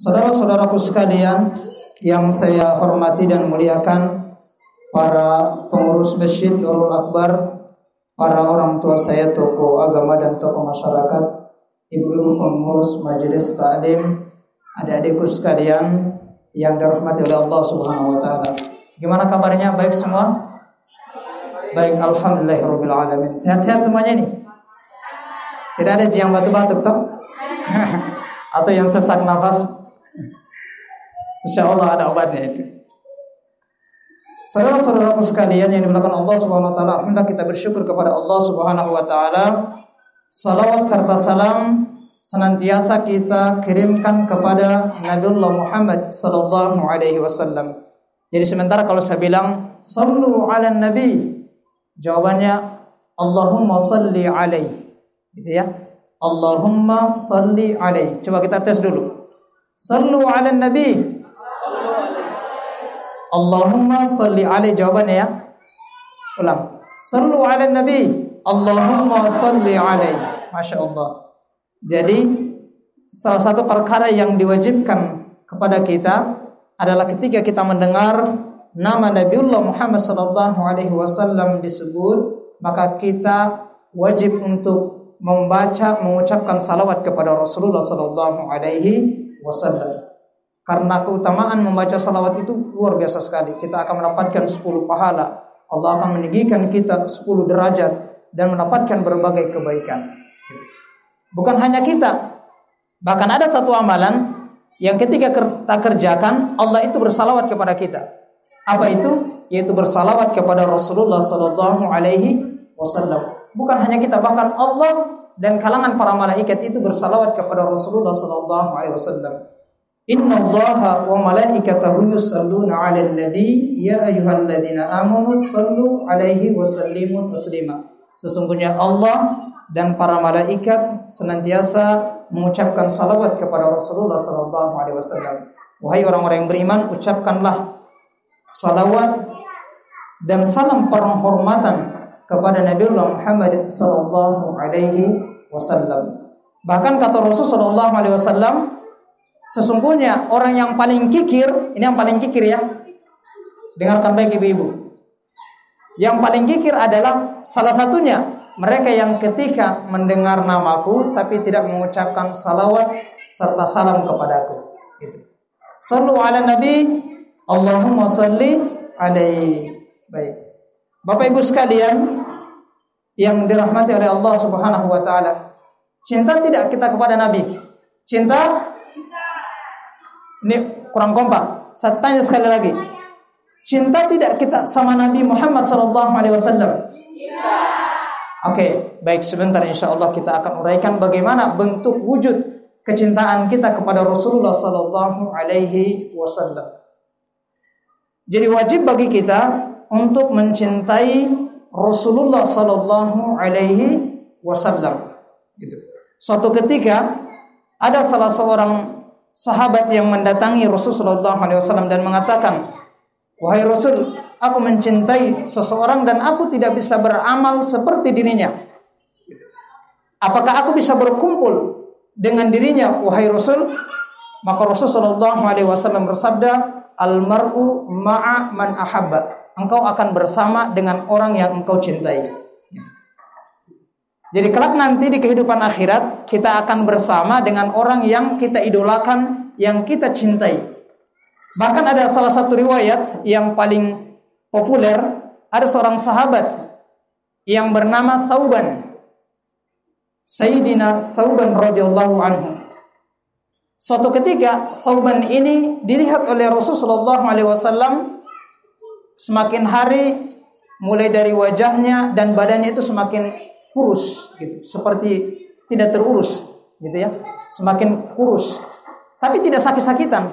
Saudara-saudaraku sekalian yang saya hormati dan muliakan, para pengurus Masjid Nurul Akbar, para orang tua saya, tokoh agama dan tokoh masyarakat, ibu-ibu pengurus majelis taklim, adik-adikku sekalian yang dirahmati oleh Allah Subhanahu wa taala. Gimana kabarnya? Baik semua? Baik, alhamdulillahirabbil alamin. Sehat-sehat semuanya nih? Tidak ada yang batuk-batuk toh? Atau yang sesak nafas? Insyaallah ada obatnya itu. Saudara-saudaraku sekalian yang dimuliakan Allah Subhanahu wa taala, alhamdulillah kita bersyukur kepada Allah Subhanahu wa taala. Salawat serta salam senantiasa kita kirimkan kepada Nabiullah Muhammad sallallahu alaihi wasallam. Jadi sementara kalau saya bilang sallu ala nabi, jawabannya Allahumma salli alaihi. Gitu ya. Allahumma salli alaihi. Coba kita tes dulu. Sallu ala nabi. Allahumma salli alaihi, jawabannya ya. Ulang. Sallu ala nabi. Allahumma salli alaihi. Masya Allah. Jadi salah satu perkara yang diwajibkan kepada kita adalah ketika kita mendengar nama Nabiullah Muhammad sallallahu alaihi wasallam disebut, maka kita wajib untuk mengucapkan salawat kepada Rasulullah sallallahu alaihi wasallam. Karena keutamaan membaca salawat itu luar biasa sekali. Kita akan mendapatkan 10 pahala. Allah akan meninggikan kita 10 derajat dan mendapatkan berbagai kebaikan. Bukan hanya kita, bahkan ada satu amalan yang ketika kita kerjakan, Allah itu bersalawat kepada kita. Apa itu? Yaitu bersalawat kepada Rasulullah sallallahu alaihi wasallam. Bukan hanya kita, bahkan Allah dan kalangan para malaikat itu bersalawat kepada Rasulullah sallallahu alaihi wasallam. Innallaha wa malaikatahu yusalluna 'alan nabi ya ayyuhalladzina amanu sallu 'alaihi wa sallimu taslima. Sesungguhnya Allah dan para malaikat senantiasa mengucapkan salawat kepada Rasulullah sallallahu alaihi wasallam. Wahai orang-orang yang beriman, ucapkanlah salawat dan salam penghormatan kepada Nabiullah Muhammad sallallahu alaihi wasallam. Bahkan kata Rasul sallallahu alaihi wasallam, sesungguhnya orang yang paling kikir, ini yang paling kikir ya. Dengarkan baik ibu-ibu. Yang paling kikir adalah salah satunya mereka yang ketika mendengar namaku tapi tidak mengucapkan salawat serta salam kepadaku. Gitu. Sallu ala nabi, Allahumma salli alaihi. Baik. Bapak Ibu sekalian yang dirahmati oleh Allah Subhanahu wa taala, cinta tidak kita kepada Nabi? Cinta? Ini kurang kompak. Saya tanya sekali lagi. Cinta tidak kita sama Nabi Muhammad sallallahu alaihi wasallam? Oke, baik, sebentar insyaallah kita akan uraikan bagaimana bentuk wujud kecintaan kita kepada Rasulullah sallallahu alaihi wasallam. Jadi wajib bagi kita untuk mencintai Rasulullah sallallahu alaihi wasallam. Gitu. Suatu ketika ada salah seorang sahabat yang mendatangi Rasulullah sallallahu alaihi wasallam dan mengatakan, "Wahai Rasul, aku mencintai seseorang dan aku tidak bisa beramal seperti dirinya. Apakah aku bisa berkumpul dengan dirinya, wahai Rasul?" Maka Rasulullah sallallahu alaihi wasallam bersabda, "Al-mar'u ma'a man ahabba." Engkau akan bersama dengan orang yang engkau cintai. Jadi kelak nanti di kehidupan akhirat kita akan bersama dengan orang yang kita idolakan, yang kita cintai. Bahkan ada salah satu riwayat yang paling populer, ada seorang sahabat yang bernama Thauban. Sayyidina Thauban radhiyallahu anhu. Suatu ketika Thauban ini dilihat oleh Rasulullah SAW, semakin hari mulai dari wajahnya dan badannya itu semakin kurus gitu, seperti tidak terurus gitu ya, semakin kurus, tapi tidak sakit-sakitan.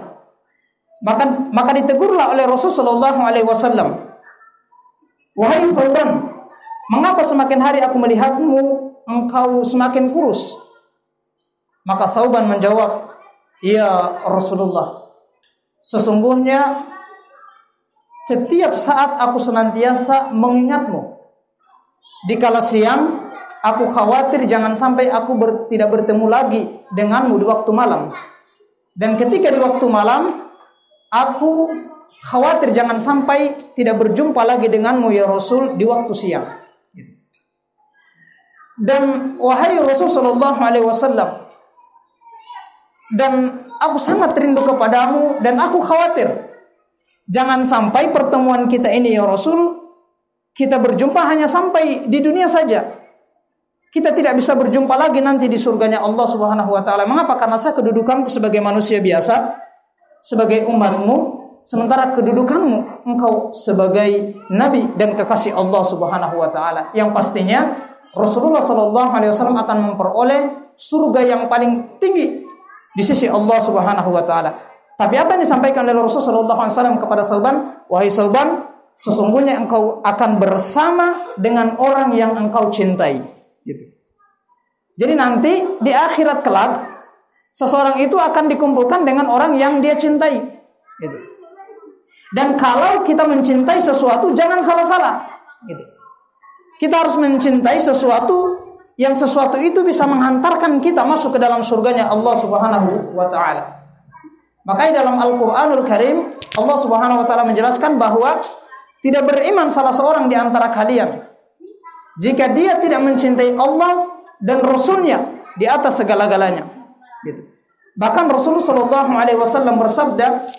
Maka ditegurlah oleh Rasulullah SAW, "Wahai Thauban, mengapa semakin hari aku melihatmu engkau semakin kurus?" Maka Thauban menjawab, "Ya Rasulullah, sesungguhnya setiap saat aku senantiasa mengingatmu. Dikala siang aku khawatir jangan sampai aku tidak bertemu lagi denganmu di waktu malam. Dan ketika di waktu malam, aku khawatir jangan sampai tidak berjumpa lagi denganmu ya Rasul di waktu siang. Dan wahai Rasul sallallahu alaihi wasallam, dan aku sangat rindu kepadamu dan aku khawatir jangan sampai pertemuan kita ini ya Rasul, kita berjumpa hanya sampai di dunia saja. Kita tidak bisa berjumpa lagi nanti di surganya Allah Subhanahu wa taala. Mengapa? Karena saya kedudukanku sebagai manusia biasa, sebagai umatmu, sementara kedudukanmu engkau sebagai nabi dan kekasih Allah Subhanahu wa taala. Yang pastinya Rasulullah sallallahu alaihi wasallam akan memperoleh surga yang paling tinggi di sisi Allah Subhanahu wa taala. Tapi apa yang disampaikan oleh Rasulullah sallallahu alaihi wasallam kepada Sauban? Wahai Sauban, sesungguhnya engkau akan bersama dengan orang yang engkau cintai. Gitu. Jadi nanti di akhirat kelak seseorang itu akan dikumpulkan dengan orang yang dia cintai. Gitu. Dan kalau kita mencintai sesuatu jangan salah-salah. Gitu. Kita harus mencintai sesuatu yang sesuatu itu bisa menghantarkan kita masuk ke dalam surganya Allah Subhanahu wa taala. Makanya dalam Al-Qur'anul Karim Allah Subhanahu wa taala menjelaskan bahwa tidak beriman salah seorang di antara kalian jika dia tidak mencintai Allah dan Rasulnya di atas segala-galanya. Gitu. Bahkan Rasulullah sallallahu alaihi wasallam bersabda,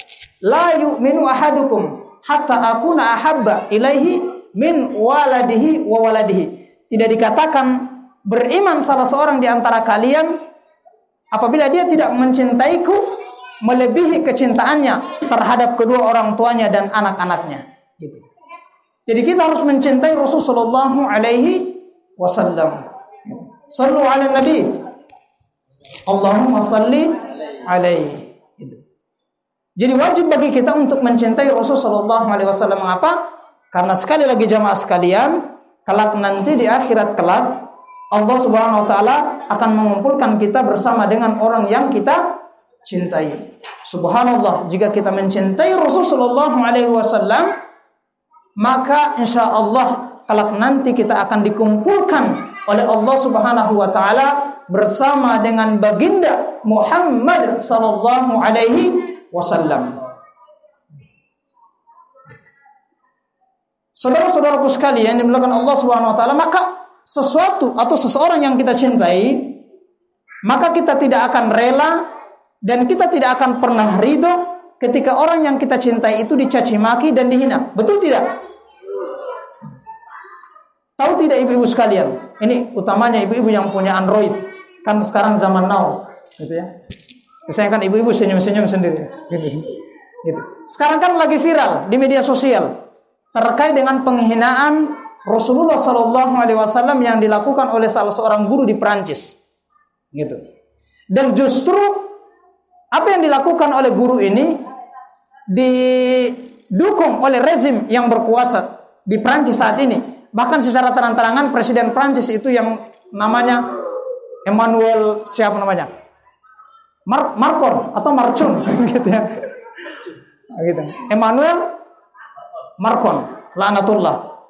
"La yu'minu ahadukum hatta akuna ahabba ilaihi min waladihi wa waladihi." Tidak dikatakan beriman salah seorang di antara kalian apabila dia tidak mencintaiku melebihi kecintaannya terhadap kedua orang tuanya dan anak-anaknya. Gitu. Jadi kita harus mencintai Rasulullah sallallahu alaihi wasallam. Sallu ala Nabi. Allahumma salli alaihi. Gitu. Jadi wajib bagi kita untuk mencintai Rasulullah sallallahu alaihi wasallam. Mengapa? Karena sekali lagi jamaah sekalian, kelak nanti di akhirat kelak Allah Subhanahu wa taala akan mengumpulkan kita bersama dengan orang yang kita cintai. Subhanallah, jika kita mencintai Rasul sallallahu alaihi wasallam, maka insyaallah kelak nanti kita akan dikumpulkan oleh Allah Subhanahu wa taala bersama dengan baginda Muhammad sallallahu alaihi wasallam. Saudara-saudaraku sekalian yang dimuliakan Allah Subhanahu wa taala, maka sesuatu atau seseorang yang kita cintai, maka kita tidak akan rela dan kita tidak akan pernah ridho ketika orang yang kita cintai itu dicaci maki dan dihina. Betul tidak? Tahu tidak ibu-ibu sekalian? Ini utamanya ibu-ibu yang punya Android. Kan sekarang zaman now, gitu ya. Biasanya kan ibu-ibu senyum-senyum sendiri, gitu. Sekarang kan lagi viral di media sosial terkait dengan penghinaan Rasulullah sallallahu alaihi wasallam yang dilakukan oleh salah seorang guru di Prancis. Gitu. Dan justru apa yang dilakukan oleh guru ini didukung oleh rezim yang berkuasa di Prancis saat ini. Bahkan secara terang-terangan presiden Prancis itu yang namanya Emmanuel siapa namanya? Macron atau Marcon gitu ya. Gitu. Emmanuel Macron, laknatullah.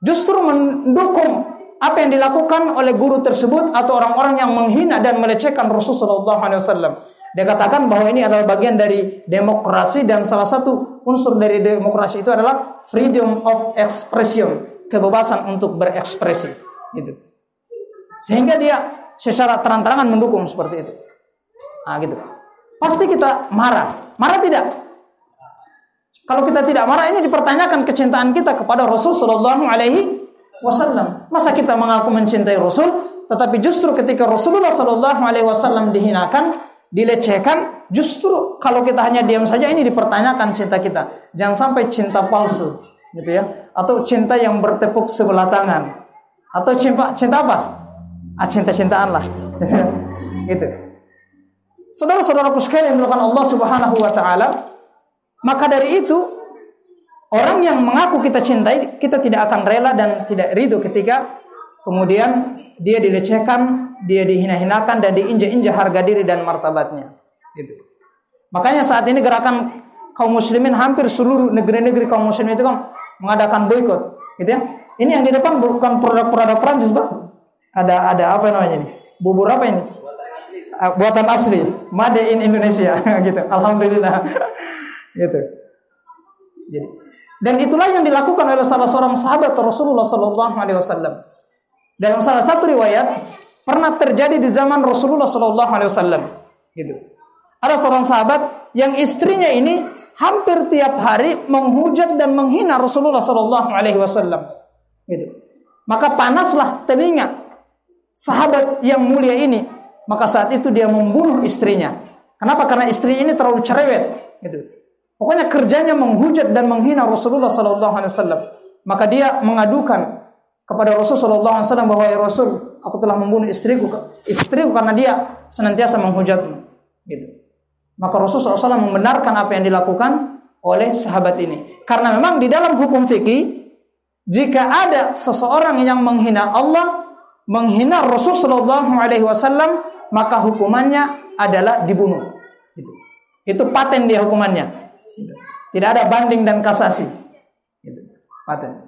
Justru mendukung apa yang dilakukan oleh guru tersebut atau orang-orang yang menghina dan melecehkan Rasulullah SAW. Dia katakan bahwa ini adalah bagian dari demokrasi dan salah satu unsur dari demokrasi itu adalah freedom of expression, kebebasan untuk berekspresi. Gitu. Sehingga dia secara terang-terangan mendukung seperti itu. Nah, gitu. Pasti kita marah. Marah tidak? Kalau kita tidak marah, ini dipertanyakan kecintaan kita kepada Rasul sallallahu alaihi wasallam. Masa kita mengaku mencintai Rasul, tetapi justru ketika Rasulullah sallallahu alaihi wasallam dihinakan, dilecehkan, justru kalau kita hanya diam saja, ini dipertanyakan cinta kita. Jangan sampai cinta palsu, gitu ya. Atau cinta yang bertepuk sebelah tangan. Atau cinta apa? Cinta-cintaan lah. Gitu. Saudara-saudaraku sekalian yang dimuliakan Allah Subhanahu wa taala, maka dari itu orang yang mengaku kita cintai, kita tidak akan rela dan tidak ridho ketika kemudian dia dilecehkan, dia dihina-hinakan dan diinjak-injak harga diri dan martabatnya. Gitu. Makanya saat ini gerakan kaum muslimin hampir seluruh negeri-negeri kaum muslimin itu kan mengadakan boikot, gitu ya. Ini yang di depan bukan produk-produk Prancis tuh. Ada apa namanya ini? Bubur apa ini? buatan asli, made in Indonesia gitu. Alhamdulillah. Gitu. Jadi, dan itulah yang dilakukan oleh salah seorang sahabat Rasulullah sallallahu alaihi wasallam. Dalam salah satu riwayat pernah terjadi di zaman Rasulullah sallallahu alaihi wasallam gitu. Ada seorang sahabat yang istrinya ini hampir tiap hari menghujat dan menghina Rasulullah sallallahu alaihi wasallam gitu. Maka panaslah telinga sahabat yang mulia ini. Maka saat itu dia membunuh istrinya. Kenapa? Karena istrinya ini terlalu cerewet gitu. Pokoknya kerjanya menghujat dan menghina Rasulullah sallallahu alaihi wasallam. Maka dia mengadukan kepada Rasulullah sallallahu alaihi wasallam bahwa ya Rasul, aku telah membunuh istriku karena dia senantiasa menghujatmu. Gitu. Maka Rasulullah SAW membenarkan apa yang dilakukan oleh sahabat ini. Karena memang di dalam hukum fikih, jika ada seseorang yang menghina Allah, menghina Rasulullah SAW, maka hukumannya adalah dibunuh. Gitu. Itu paten dia hukumannya. Gitu. Tidak ada banding dan kasasi. Gitu. Paten.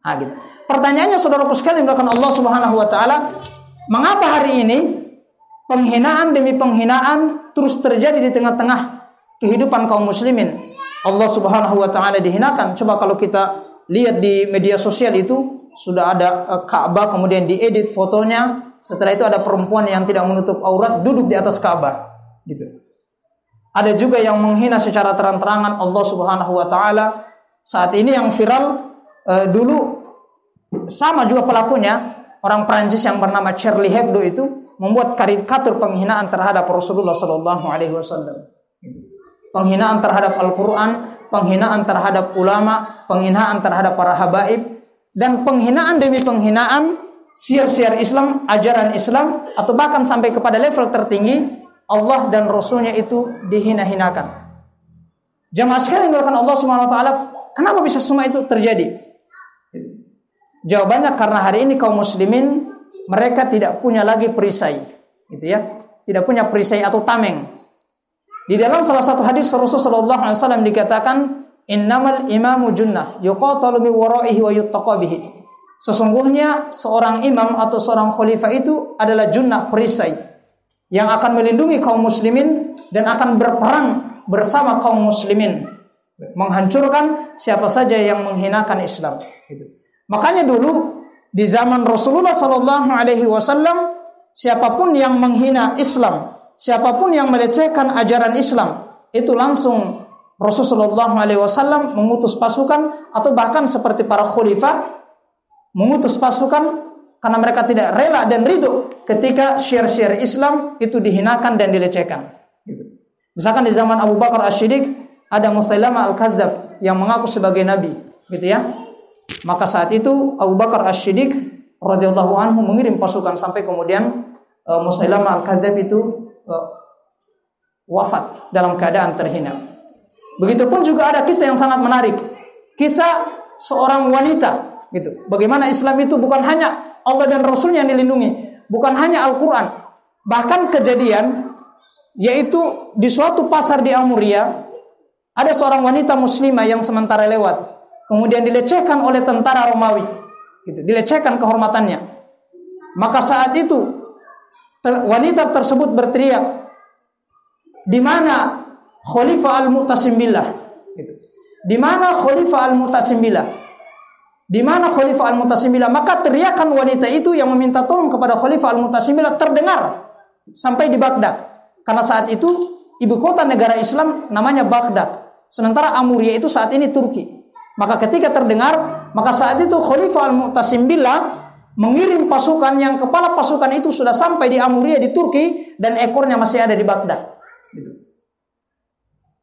Nah, gitu. Pertanyaannya saudaraku sekalian yang dimuliakan Allah Subhanahu wa taala, mengapa hari ini penghinaan demi penghinaan terus terjadi di tengah-tengah kehidupan kaum muslimin? Allah Subhanahu wa taala dihinakan. Coba kalau kita lihat di media sosial itu sudah ada Ka'bah kemudian diedit fotonya, setelah itu ada perempuan yang tidak menutup aurat duduk di atas Ka'bah gitu. Ada juga yang menghina secara terang-terangan Allah Subhanahu wa taala. Saat ini yang viral dulu sama juga pelakunya, orang Prancis yang bernama Charlie Hebdo itu membuat karikatur penghinaan terhadap Rasulullah sallallahu alaihi wasallam. Penghinaan terhadap Al-Qur'an, penghinaan terhadap ulama, penghinaan terhadap para habaib, dan penghinaan demi penghinaan syiar-syiar Islam, ajaran Islam, atau bahkan sampai kepada level tertinggi Allah dan Rasulnya itu dihina-hinakan. Jamaah sekalian dimuliakan Allah Subhanahu wa taala, kenapa bisa semua itu terjadi? Jawabannya karena hari ini kaum muslimin mereka tidak punya lagi perisai, gitu ya. Tidak punya perisai atau tameng. Di dalam salah satu hadis Rasulullah sallallahu alaihi wasallam dikatakan, "Innamal imamu junnah yuqatalu min wara'ihi wa yuttaqa bihi." Sesungguhnya seorang imam atau seorang khalifah itu adalah junnah, perisai yang akan melindungi kaum muslimin dan akan berperang bersama kaum muslimin, menghancurkan siapa saja yang menghinakan Islam. Gitu. Makanya dulu di zaman Rasulullah sallallahu alaihi wasallam, siapapun yang menghina Islam, siapapun yang melecehkan ajaran Islam, itu langsung Rasulullah sallallahu alaihi wasallam mengutus pasukan, atau bahkan seperti para khalifah mengutus pasukan, karena mereka tidak rela dan ridho ketika syiar-syiar Islam itu dihinakan dan dilecehkan. Gitu. Misalkan di zaman Abu Bakar As-Siddiq ada Musailamah Al-Kadzdzab yang mengaku sebagai nabi, gitu ya. Maka saat itu Abu Bakar As-Siddiq radhiyallahu anhu mengirim pasukan sampai kemudian Musailamah Al-Kadzdzab itu wafat dalam keadaan terhina. Begitupun juga ada kisah yang sangat menarik, kisah seorang wanita, gitu. Bagaimana Islam itu bukan hanya Allah dan Rasulnya yang dilindungi, bukan hanya Al-Quran, bahkan kejadian yaitu di suatu pasar di Amuria ada seorang wanita muslimah yang sementara lewat, kemudian dilecehkan oleh tentara Romawi, gitu, dilecehkan kehormatannya. Maka saat itu wanita tersebut berteriak, di mana Khalifah Al-Mu'tasim Billah? Gitu. Di mana Khalifah Al-Mu'tasim Billah? Di mana Khalifah Al-Mu'tasim Billah? Maka teriakan wanita itu yang meminta tolong kepada Khalifah Al-Mu'tasim Billah terdengar sampai di Baghdad. Karena saat itu ibu kota negara Islam namanya Baghdad. Sementara Amuria itu saat ini Turki. Maka ketika terdengar, maka saat itu Khalifah Al-Mu'tasim Billah mengirim pasukan yang kepala pasukan itu sudah sampai di Amuria di Turki dan ekornya masih ada di Baghdad. Gitu.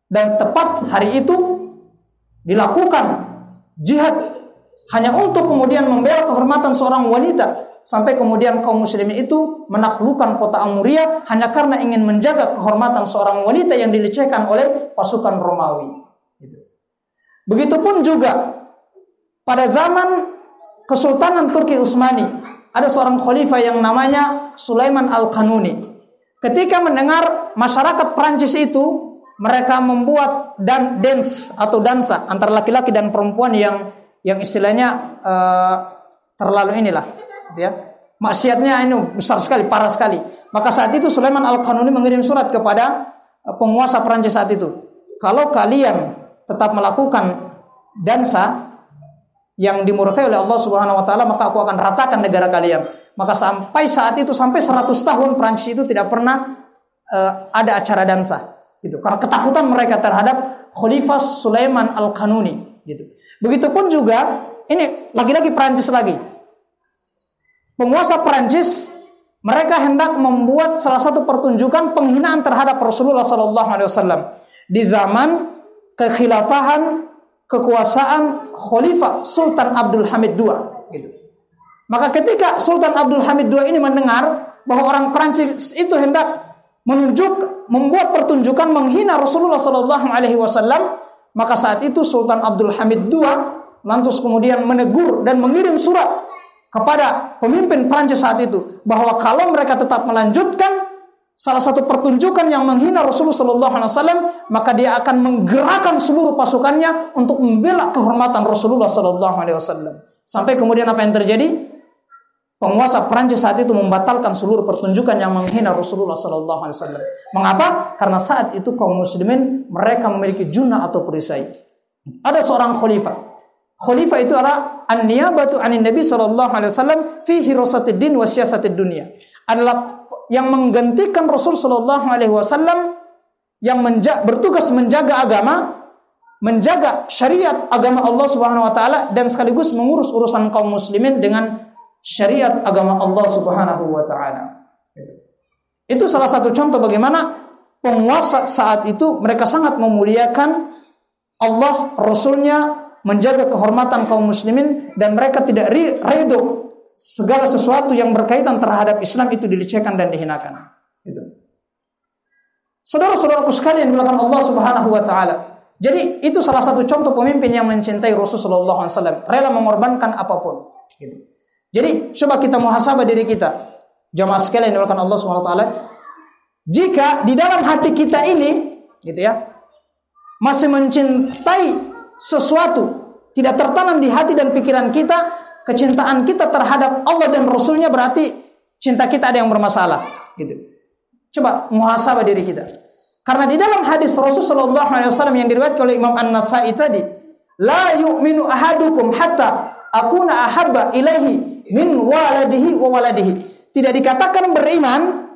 Dan tepat hari itu dilakukan jihad hanya untuk kemudian membela kehormatan seorang wanita, sampai kemudian kaum muslimin itu menaklukkan kota Amuria hanya karena ingin menjaga kehormatan seorang wanita yang dilecehkan oleh pasukan Romawi. Gitu. Begitupun juga pada zaman Kesultanan Turki Utsmani ada seorang khalifah yang namanya Sulaiman Al-Qanuni. Ketika mendengar masyarakat Prancis itu mereka membuat dance atau dansa antara laki-laki dan perempuan yang istilahnya terlalu inilah, gitu ya. Maksiatnya ini besar sekali, parah sekali. Maka saat itu Sulaiman Al-Qanuni mengirim surat kepada penguasa Prancis saat itu. Kalau kalian tetap melakukan dansa yang dimurkai oleh Allah Subhanahu wa taala, maka aku akan ratakan negara kalian. Maka sampai saat itu, sampai 100 tahun Prancis itu tidak pernah ada acara dansa gitu. Karena ketakutan mereka terhadap Khalifah Sulaiman Al-Qanuni gitu. Begitupun juga ini lagi-lagi Prancis lagi. Penguasa Prancis mereka hendak membuat salah satu pertunjukan penghinaan terhadap Rasulullah SAW di zaman kekhilafahan kekuasaan Khalifah Sultan Abdul Hamid II gitu. Maka ketika Sultan Abdul Hamid II ini mendengar bahwa orang Prancis itu hendak membuat pertunjukan menghina Rasulullah SAW, maka saat itu Sultan Abdul Hamid II lantas kemudian menegur dan mengirim surat kepada pemimpin Prancis saat itu bahwa kalau mereka tetap melanjutkan salah satu pertunjukan yang menghina Rasulullah SAW, maka dia akan menggerakkan seluruh pasukannya untuk membela kehormatan Rasulullah SAW. Sampai kemudian apa yang terjadi? Penguasa Prancis saat itu membatalkan seluruh pertunjukan yang menghina Rasulullah SAW. Mengapa? Karena saat itu kaum muslimin mereka memiliki junah atau perisai. Ada seorang khalifah. Khalifah itu adalah an-niyabatu 'anin Nabi sallallahu alaihi wasallam fi hirasatid din wa siyasatid dunya. Adalah yang menggantikan Rasul sallallahu alaihi wasallam yang bertugas menjaga agama, menjaga syariat agama Allah Subhanahu wa taala dan sekaligus mengurus urusan kaum muslimin dengan syariat agama Allah Subhanahu wa taala. Itu salah satu contoh bagaimana penguasa saat itu mereka sangat memuliakan Allah, Rasulnya, menjaga kehormatan kaum muslimin, dan mereka tidak ridho segala sesuatu yang berkaitan terhadap Islam itu dilecehkan dan dihinakan. Itu. Saudara-saudaraku sekalian dimulakan Allah Subhanahu wa taala. Jadi itu salah satu contoh pemimpin yang mencintai Rasulullah SAW, rela mengorbankan apapun. Gitu. Jadi coba kita muhasabah diri kita, jamaah sekalian dimulakan Allah Subhanahu wa taala. Jika di dalam hati kita ini, gitu ya, masih mencintai sesuatu, tidak tertanam di hati dan pikiran kita kecintaan kita terhadap Allah dan Rasulnya, berarti cinta kita ada yang bermasalah. Gitu. Coba muhasabah diri kita. Karena di dalam hadis Rasulullah SAW yang diriwayatkan oleh Imam An-Nasai tadi, la yu'minu ahadukum hatta akuna ahabba ilaihi min waladihi wa waladihi. Tidak dikatakan beriman,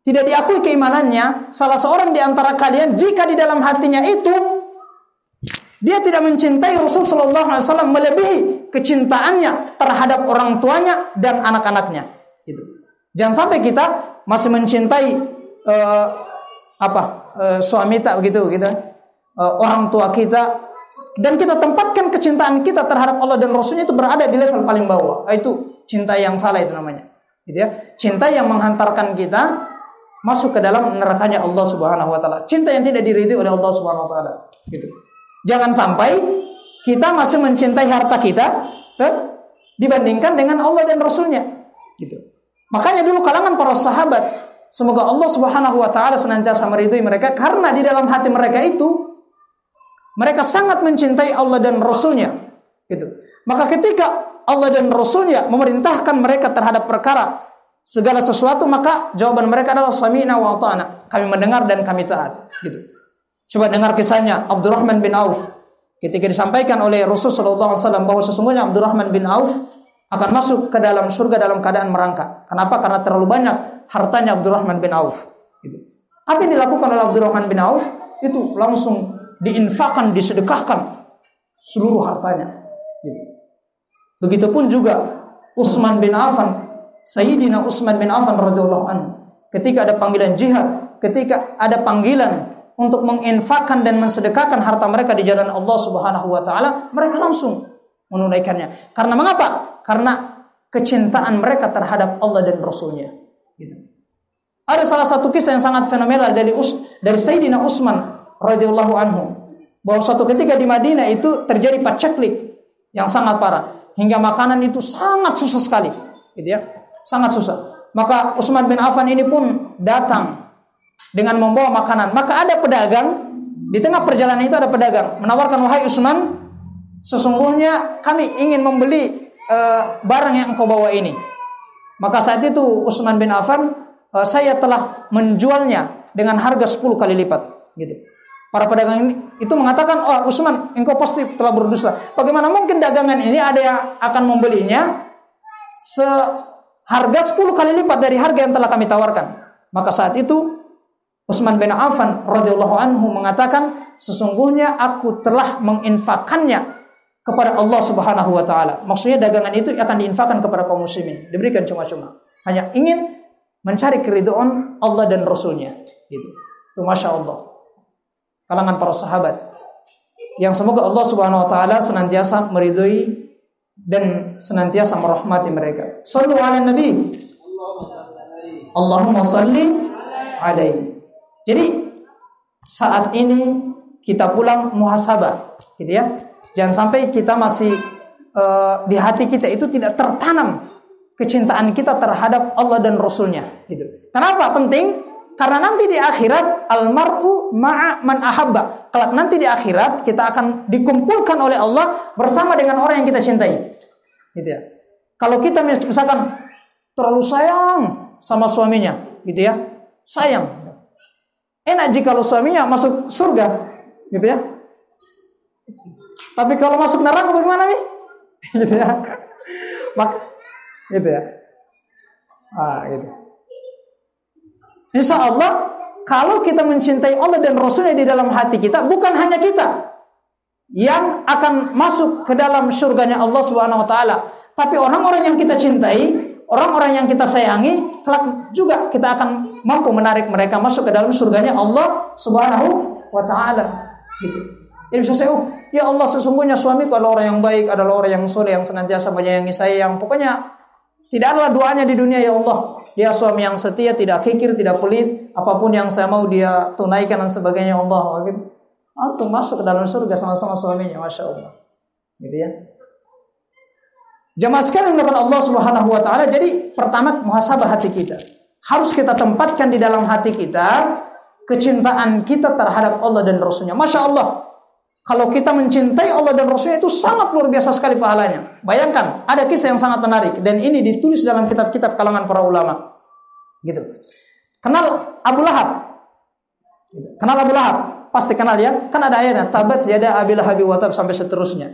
tidak diakui keimanannya salah seorang di antara kalian jika di dalam hatinya itu dia tidak mencintai Rasul sallallahu alaihi wasallam melebihi kecintaannya terhadap orang tuanya dan anak-anaknya. Itu. Jangan sampai kita masih mencintai suami tak begitu gitu. Orang tua kita, dan kita tempatkan kecintaan kita terhadap Allah dan Rasulnya itu berada di level paling bawah. Itu cinta yang salah itu namanya. Gitu ya. Cinta yang menghantarkan kita masuk ke dalam nerakanya Allah Subhanahu wa taala. Cinta yang tidak diridhoi oleh Allah Subhanahu wa taala. Gitu. Jangan sampai kita masih mencintai harta kita dibandingkan dengan Allah dan Rasulnya. Gitu. Makanya dulu kalangan para sahabat, semoga Allah Subhanahu wa taala senantiasa meridhoi mereka, karena di dalam hati mereka itu mereka sangat mencintai Allah dan Rasulnya. Gitu. Maka ketika Allah dan Rasulnya memerintahkan mereka terhadap perkara segala sesuatu, maka jawaban mereka adalah sami'na wa ata'na. Kami mendengar dan kami taat. Gitu. Coba dengar kisahnya Abdurrahman bin Auf. Ketika disampaikan oleh Rasulullah SAW bahwa sesungguhnya Abdurrahman bin Auf akan masuk ke dalam surga dalam keadaan merangkak. Kenapa? Karena terlalu banyak hartanya Abdurrahman bin Auf. Gitu. Apa yang dilakukan oleh Abdurrahman bin Auf? Itu langsung diinfakkan, disedekahkan seluruh hartanya. Gitu. Begitupun juga Utsman bin Affan, Sayyidina Utsman bin Affan radhiyallahu anhu. Ketika ada panggilan jihad, ketika ada panggilan untuk menginfakkan dan mensedekahkan harta mereka di jalan Allah Subhanahu wa taala, mereka langsung menunaikannya. Karena mengapa? Karena kecintaan mereka terhadap Allah dan Rasulnya. Gitu. Ada salah satu kisah yang sangat fenomenal dari Sayyidina Utsman radhiyallahu anhu, bahwa suatu ketika di Madinah itu terjadi paceklik yang sangat parah, hingga makanan itu sangat susah sekali, gitu ya, sangat susah. Maka Utsman bin Affan ini pun datang dengan membawa makanan. Maka ada pedagang di tengah perjalanan itu, ada pedagang menawarkan, wahai Utsman, sesungguhnya kami ingin membeli barang yang engkau bawa ini. Maka saat itu Utsman bin Affan saya telah menjualnya dengan harga 10 kali lipat, gitu. Para pedagang ini itu mengatakan, "Oh, Utsman, engkau pasti telah berdosa. Bagaimana mungkin dagangan ini ada yang akan membelinya seharga 10 kali lipat dari harga yang telah kami tawarkan?" Maka saat itu Utsman bin Affan radhiyallahu anhu mengatakan, "Sesungguhnya aku telah menginfakkannya kepada Allah Subhanahu wa taala." Maksudnya dagangan itu akan diinfakkan kepada kaum muslimin, diberikan cuma-cuma. Hanya ingin mencari keridhaan Allah dan Rasul-Nya, gitu. Itu Masya Allah. Kalangan para sahabat yang semoga Allah Subhanahu wa taala senantiasa meridhoi dan senantiasa merahmati mereka. Shallu 'alan nabi. Allahumma shalli alaihi. Jadi saat ini kita pulang muhasabah, gitu ya. Jangan sampai kita masih di hati kita itu tidak tertanam kecintaan kita terhadap Allah dan Rasul-Nya, gitu. Kenapa penting? Karena nanti di akhirat almar'u ma'a man ahabba. Kelak nanti di akhirat kita akan dikumpulkan oleh Allah bersama dengan orang yang kita cintai. Gitu ya. Kalau kita misalkan terlalu sayang sama suaminya, gitu ya. Sayang. Enak jika kalau suaminya masuk surga, gitu ya. Tapi kalau masuk neraka bagaimana nih? Gitu ya. Gitu ya. Gitu. Insya Allah, kalau kita mencintai Allah dan Rasulnya di dalam hati kita, bukan hanya kita yang akan masuk ke dalam surganya Allah Subhanahu Wa Taala, tapi orang-orang yang kita cintai, orang-orang yang kita sayangi, kelak juga kita akan mampu menarik mereka masuk ke dalam surganya Allah Subhanahu Wa Taala. Gitu. Jadi bisa saya, ya Allah, sesungguhnya suamiku adalah orang yang baik, adalah orang yang soleh, yang senantiasa menyayangi saya, yang pokoknya tidak adalah doanya di dunia, ya Allah, dia suami yang setia, tidak kikir, tidak pelit, apapun yang saya mau dia tunaikan dan sebagainya, Allah. Langsung masuk ke dalam surga sama-sama suaminya, Masya Allah. Gitu ya. Jamaah sekalian dengan Allah Subhanahu Wa Taala. Jadi pertama muhasabah hati kita. Harus kita tempatkan di dalam hati kita kecintaan kita terhadap Allah dan Rasulnya. Masya Allah. Kalau kita mencintai Allah dan Rasulnya itu sangat luar biasa sekali pahalanya. Bayangkan, ada kisah yang sangat menarik. Dan ini ditulis dalam kitab-kitab kalangan para ulama. Gitu. Kenal Abu Lahab? Gitu. Kenal Abu Lahab? Pasti kenal ya. Kan ada ayatnya. Tabat yada Abi Lahabi wa tab, sampai seterusnya.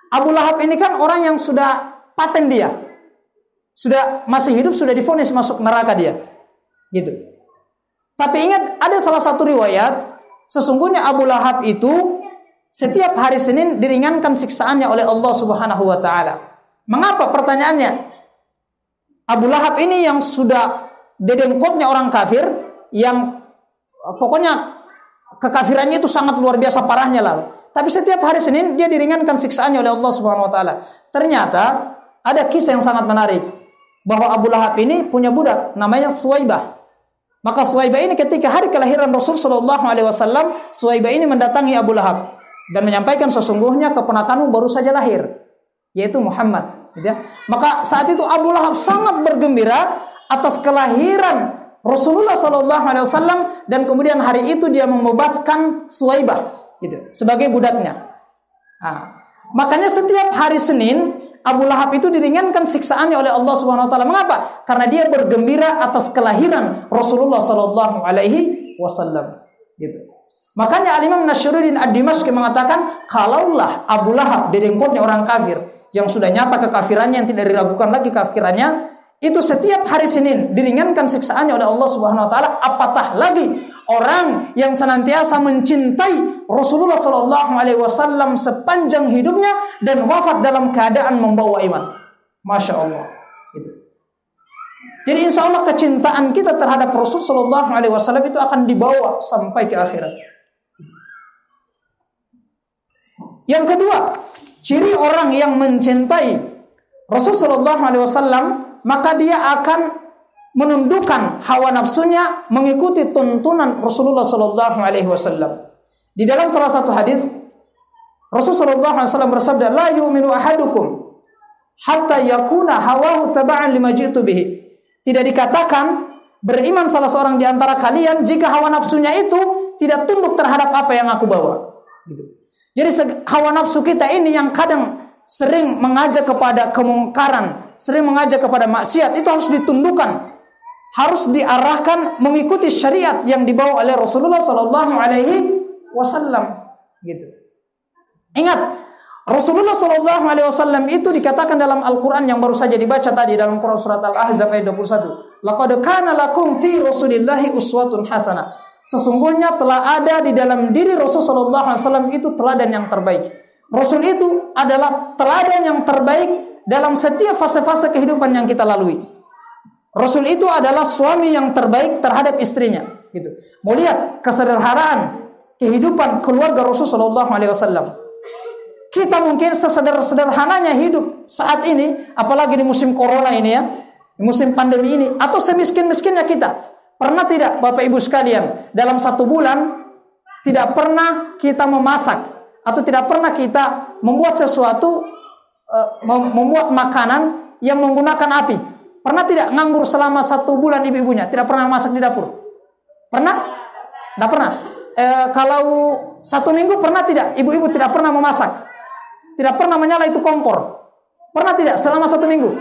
Abu Lahab ini kan orang yang sudah paten dia. Sudah masih hidup, sudah divonis masuk neraka dia. Gitu. Tapi ingat, ada salah satu riwayat. Sesungguhnya Abu Lahab itu setiap hari Senin diringankan siksaannya oleh Allah Subhanahu wa taala. Mengapa? Pertanyaannya. Abu Lahab ini yang sudah dedengkotnya orang kafir, yang pokoknya kekafirannya itu sangat luar biasa parahnya lah. Tapi setiap hari Senin dia diringankan siksaannya oleh Allah Subhanahu wa taala. Ternyata ada kisah yang sangat menarik bahwa Abu Lahab ini punya budak namanya Suwaibah. Maka Suwaibah ini ketika hari kelahiran Rasul sallallahu alaihi wasallam, Suwaibah ini mendatangi Abu Lahab dan menyampaikan, sesungguhnya keponakanmu baru saja lahir, yaitu Muhammad, gitu ya. Maka saat itu Abu Lahab sangat bergembira atas kelahiran Rasulullah Sallallahu Alaihi Wasallam, dan kemudian hari itu dia membebaskan Suwaibah, gitu, sebagai budaknya. Makanya setiap hari Senin Abu Lahab itu diringankan siksaannya oleh Allah Subhanahu Wa Taala. Mengapa? Karena dia bergembira atas kelahiran Rasulullah Sallallahu Alaihi Wasallam, gitu. Makanya Al-Imam Nasyruddin Ad-Dimashqi mengatakan, kalaulah Abu Lahab dedengkotnya orang kafir yang sudah nyata kekafirannya, yang tidak diragukan lagi kafirannya, itu setiap hari Senin diringankan siksaannya oleh Allah Subhanahu wa taala, apatah lagi orang yang senantiasa mencintai Rasulullah sallallahu alaihi wasallam sepanjang hidupnya dan wafat dalam keadaan membawa iman. Masya Allah. Gitu. Jadi insya Allah kecintaan kita terhadap Rasul sallallahu alaihi wasallam itu akan dibawa sampai ke akhirat. Yang kedua, ciri orang yang mencintai Rasul sallallahu alaihi wasallam, maka dia akan menundukkan hawa nafsunya mengikuti tuntunan Rasulullah sallallahu alaihi wasallam. Di dalam salah satu hadis Rasul sallallahu alaihi wasallam bersabda, "La yu'minu ahadukum hatta yakuna hawahu taba'an lima ji'tu bihi." Tidak dikatakan beriman salah seorang di antara kalian jika hawa nafsunya itu tidak tunduk terhadap apa yang aku bawa. Gitu. Jadi hawa nafsu kita ini yang kadang sering mengajak kepada kemungkaran, sering mengajak kepada maksiat, itu harus ditundukkan. harus diarahkan mengikuti syariat yang dibawa oleh Rasulullah sallallahu alaihi wasallam gitu. Ingat, Rasulullah sallallahu alaihi wasallam itu dikatakan dalam Al-Qur'an yang baru saja dibaca tadi dalam Quran surat Al-Ahzab ayat 21. Laqad kana lakum fi Rasulillahi uswatun hasanah. Sesungguhnya telah ada di dalam diri Rasul sallallahu alaihi wasallam itu teladan yang terbaik. Rasul itu adalah teladan yang terbaik dalam setiap fase-fase kehidupan yang kita lalui. Rasul itu adalah suami yang terbaik terhadap istrinya, gitu. Mau lihat kesederhanaan kehidupan keluarga Rasul sallallahu alaihi wasallam. Kita mungkin sesederhananya hidup saat ini, apalagi di musim corona ini ya, di musim pandemi ini, atau semiskin-miskinnya kita. Pernah tidak Bapak Ibu sekalian, dalam 1 bulan tidak pernah kita memasak atau tidak pernah kita membuat sesuatu, membuat makanan yang menggunakan api? Pernah tidak nganggur selama 1 bulan ibu-ibunya? Tidak pernah masak di dapur? Pernah? Tidak pernah. Kalau 1 minggu pernah tidak? Ibu-ibu tidak pernah memasak? Tidak pernah menyala itu kompor? Pernah tidak selama 1 minggu?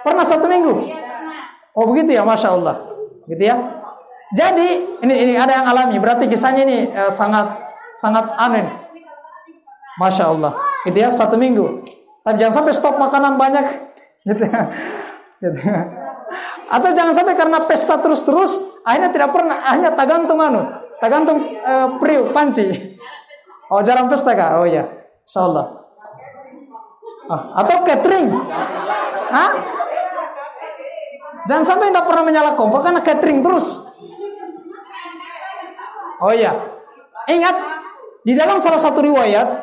Pernah 1 minggu? Oh begitu ya, Masya Allah. Gitu ya. Jadi ini ada yang alami. Berarti kisahnya ini sangat aneh. Masya Allah. Gitu ya, 1 minggu. Tapi jangan sampai stok makanan banyak. Gitu. Atau jangan sampai karena pesta terus akhirnya tidak pernah, hanya tergantung priuk panci. Oh jarang pesta kah? Oh iya, insyaallah. Atau catering. Hah? Jangan sampai tidak pernah menyala kompor karena catering terus. Oh iya, ingat di dalam salah satu riwayat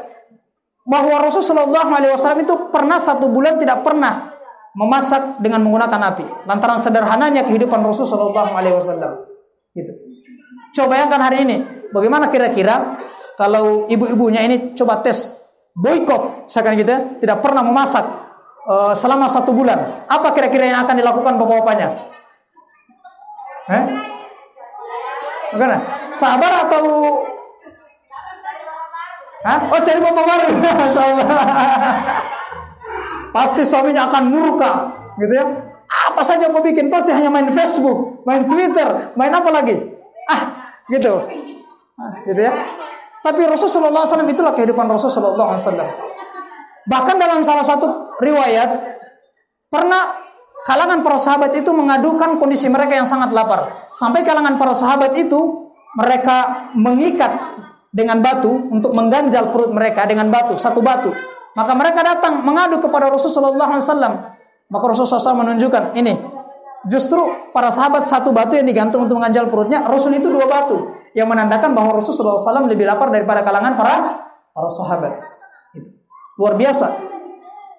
bahwa Rasulullah SAW itu pernah 1 bulan tidak pernah memasak dengan menggunakan api, lantaran sederhananya kehidupan Rasulullah SAW. Gitu. Coba bayangkan hari ini, bagaimana kira-kira kalau ibu-ibunya ini coba tes boykot, misalkan gitu, tidak pernah memasak selama 1 bulan, apa kira-kira yang akan dilakukan bapak-bapaknya? Bagaimana? Sabar atau? Oh cari bapak baru, Masya Allah. Pasti suaminya akan murka, gitu ya. Apa saja kau bikin, pasti hanya main Facebook, main Twitter, main apa lagi? Gitu. Gitu ya. Tapi Rasulullah SAW itulah kehidupan Rasulullah SAW. Bahkan dalam salah satu riwayat, pernah kalangan para sahabat itu mengadukan kondisi mereka yang sangat lapar. Sampai kalangan para sahabat itu, mereka mengikat dengan batu untuk mengganjal perut mereka dengan batu, 1 batu. Maka mereka datang mengadu kepada Rasulullah SAW. Maka Rasulullah SAW menunjukkan ini. Justru para sahabat 1 batu yang digantung untuk mengganjal perutnya, Rasul itu 2 batu. Yang menandakan bahwa Rasulullah SAW lebih lapar daripada kalangan para sahabat. Itu luar biasa.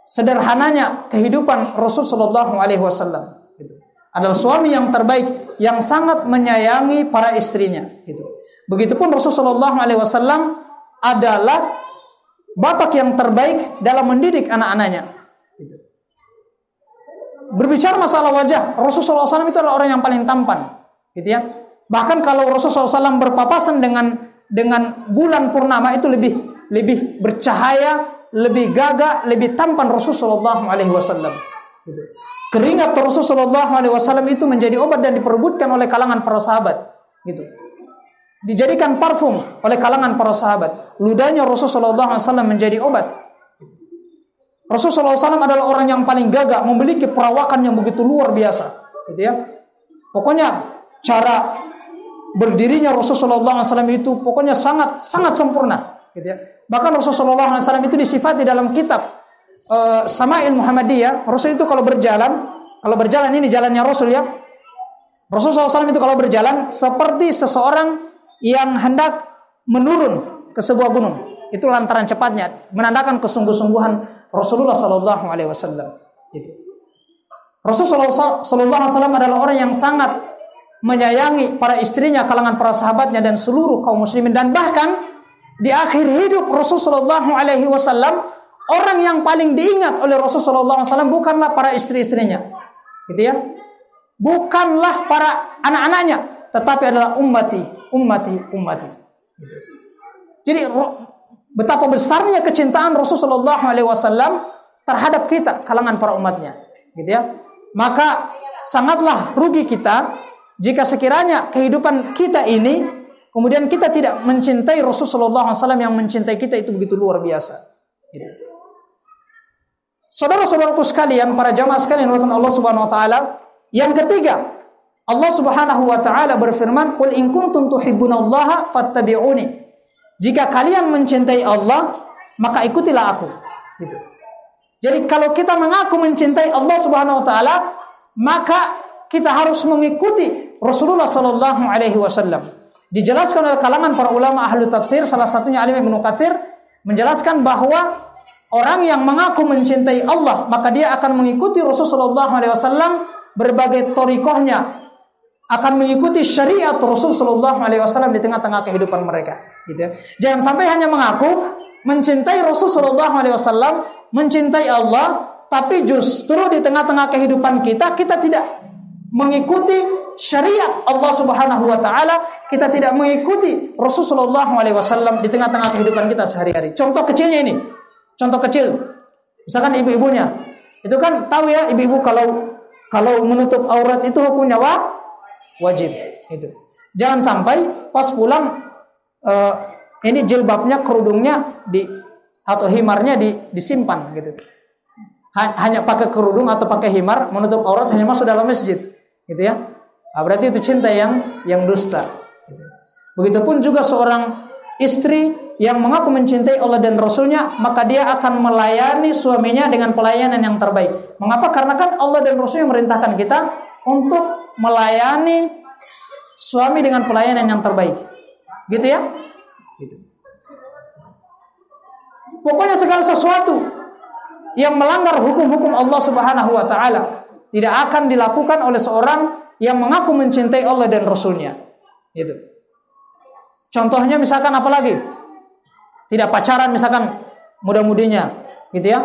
Sederhananya kehidupan Rasulullah SAW. Itu adalah suami yang terbaik, yang sangat menyayangi para istrinya. Itu. Begitupun Rasulullah SAW adalah bapak yang terbaik dalam mendidik anak-anaknya. Gitu. Berbicara masalah wajah, Rasulullah SAW itu adalah orang yang paling tampan, gitu ya. Bahkan kalau Rasulullah SAW berpapasan dengan bulan purnama itu lebih bercahaya, lebih gagah, lebih tampan Rasulullah SAW. Gitu. Keringat Rasulullah SAW itu menjadi obat dan diperebutkan oleh kalangan para sahabat. Gitu. Dijadikan parfum oleh kalangan para sahabat. Ludahnya Rasulullah SAW menjadi obat. Rasulullah SAW adalah orang yang paling gagah, memiliki perawakan yang begitu luar biasa, gitu ya. Pokoknya cara berdirinya Rasulullah SAW itu pokoknya sangat sempurna, gitu ya. Bahkan Rasulullah SAW itu disifati dalam kitab Sama'il Muhammadiyah. Rasul itu kalau berjalan ini jalannya Rasul ya. Rasulullah SAW itu kalau berjalan seperti seseorang yang hendak menurun ke sebuah gunung. Itu lantaran cepatnya, menandakan kesungguh-sungguhan Rasulullah Sallallahu Alaihi Wasallam. Itu. Rasulullah Sallallahu Alaihi Wasallam adalah orang yang sangat menyayangi para istrinya, kalangan para sahabatnya dan seluruh kaum muslimin. Dan bahkan di akhir hidup Rasulullah Sallallahu Alaihi Wasallam, orang yang paling diingat oleh Rasulullah Sallallahu Alaihi Wasallam bukanlah para istri-istrinya, gitu ya, bukanlah para anak-anaknya, tetapi adalah ummati. Gitu. Jadi betapa besarnya kecintaan Rasulullah SAW terhadap kita, kalangan para umatnya, gitu ya. Maka sangatlah rugi kita jika sekiranya kehidupan kita ini kemudian kita tidak mencintai Rasulullah SAW yang mencintai kita itu begitu luar biasa. Saudara-saudaraku sekalian, para jamaah sekalian yang Allah Subhanahu wa taala, yang ketiga, Allah Subhanahu wa taala berfirman, "Qul in kuntum tuhibbunallaha fattabi'uni." Jika kalian mencintai Allah, maka ikutilah aku. Gitu. Jadi kalau kita mengaku mencintai Allah Subhanahu wa taala, maka kita harus mengikuti Rasulullah sallallahu alaihi wasallam. Dijelaskan oleh kalangan para ulama ahli tafsir, salah satunya Alim Ibnu Katsir menjelaskan bahwa orang yang mengaku mencintai Allah, maka dia akan mengikuti Rasulullah sallallahu alaihi wasallam berbagai thariqahnya, akan mengikuti syariat Rasul sallallahu alaihi wasallam di tengah-tengah kehidupan mereka, gitu ya. Jangan sampai hanya mengaku mencintai Rasul sallallahu alaihi wasallam, mencintai Allah, tapi justru di tengah-tengah kehidupan kita tidak mengikuti syariat Allah Subhanahu wa taala, kita tidak mengikuti Rasul sallallahu alaihi wasallam di tengah-tengah kehidupan kita sehari-hari. Contoh kecilnya ini. Contoh kecil. Misalkan ibu-ibunya. Itu kan tahu ya, ibu-ibu kalau menutup aurat itu hukumnya wajib. Itu. Jangan sampai pas pulang ini jilbabnya, kerudungnya atau himarnya disimpan gitu. Hanya pakai kerudung atau pakai himar, menutup aurat, hanya masuk dalam masjid, gitu ya. Nah, berarti itu cinta yang dusta. Gitu. Begitupun juga seorang istri yang mengaku mencintai Allah dan Rasulnya, maka dia akan melayani suaminya dengan pelayanan yang terbaik. Mengapa? Karena kan Allah dan Rasulnya merintahkan kita untuk melayani suami dengan pelayanan yang terbaik, gitu ya. Gitu. Pokoknya segala sesuatu yang melanggar hukum-hukum Allah Subhanahu wa taala tidak akan dilakukan oleh seorang yang mengaku mencintai Allah dan Rasulnya. Gitu. Contohnya misalkan apa lagi? Tidak pacaran misalkan muda-mudinya, gitu ya.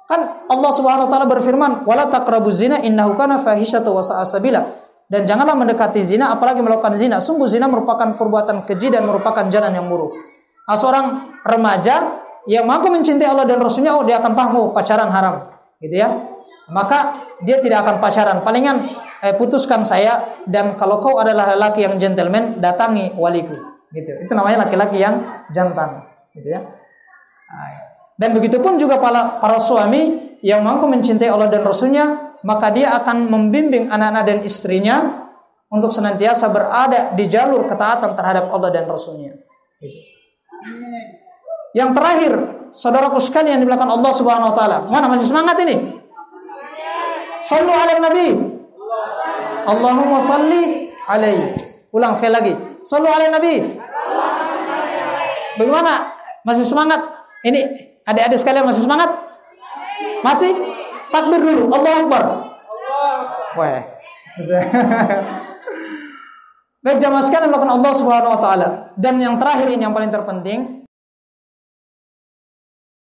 Kan Allah Subhanahu wa taala berfirman, "Wala taqrabuz zina innahu kana fahisyatan wa sa'a sabila." Dan janganlah mendekati zina apalagi melakukan zina. Sungguh zina merupakan perbuatan keji dan merupakan jalan yang buruk. Nah, seorang remaja yang mengaku mencintai Allah dan Rasulnya, dia akan paham pacaran haram, gitu ya. Maka dia tidak akan pacaran. Palingan putuskan saya, dan kalau kau adalah lelaki yang gentleman, datangi waliku, gitu. Itu namanya laki-laki yang jantan, gitu ya. Dan begitupun juga para suami yang mengaku mencintai Allah dan Rasulnya, maka dia akan membimbing anak-anak dan istrinya untuk senantiasa berada di jalur ketaatan terhadap Allah dan Rasulnya. Gitu. Yang terakhir, saudaraku sekalian yang dimuliakan Allah Subhanahu wa taala. Mana masih semangat ini? Sallu ala Nabi. Allahumma salli alaihi. Ulang sekali lagi. Sallu ala Nabi. Bagaimana? Masih semangat? Ini adik-adik sekalian masih semangat? Masih? Takbir dulu. Allahu Akbar. Wah. Baik jamaah sekalian yang dimuliakan Allah Subhanahu wa taala. Dan yang terakhir ini yang paling terpenting,